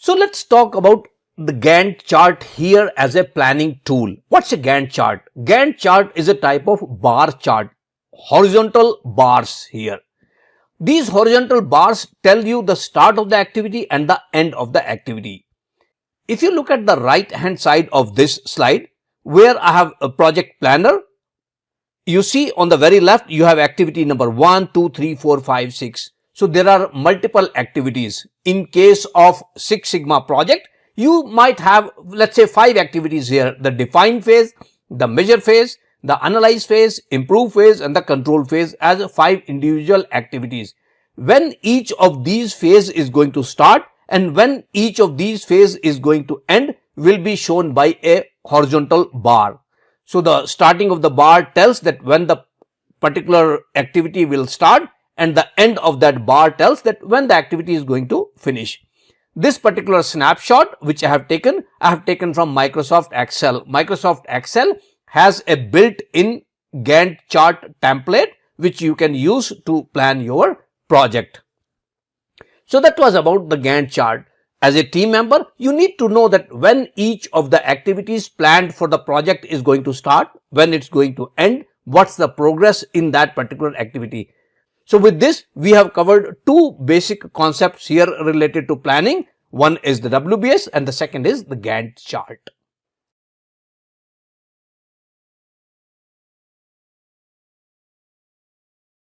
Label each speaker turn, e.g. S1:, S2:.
S1: So let's talk about the Gantt chart here as a planning tool. What's a Gantt chart? Gantt chart is a type of bar chart, horizontal bars here. These horizontal bars tell you the start of the activity and the end of the activity. If you look at the right hand side of this slide, where I have a project planner, you see on the very left, you have activity number 1, 2, 3, 4, 5, 6. So there are multiple activities. In case of Six Sigma project, you might have, let's say, 5 activities here: the define phase, the measure phase, the analyze phase, improve phase, and the control phase as 5 individual activities. When each of these phase is going to start and when each of these phase is going to end will be shown by a horizontal bar. So the starting of the bar tells that when the particular activity will start, and the end of that bar tells that when the activity is going to finish. This particular snapshot which I have taken from Microsoft Excel. Microsoft Excel has a built-in Gantt chart template which you can use to plan your project. So that was about the Gantt chart. As a team member, you need to know that when each of the activities planned for the project is going to start, when it's going to end, what's the progress in that particular activity. So with this, we have covered 2 basic concepts here related to planning. One is the WBS and the second is the Gantt chart.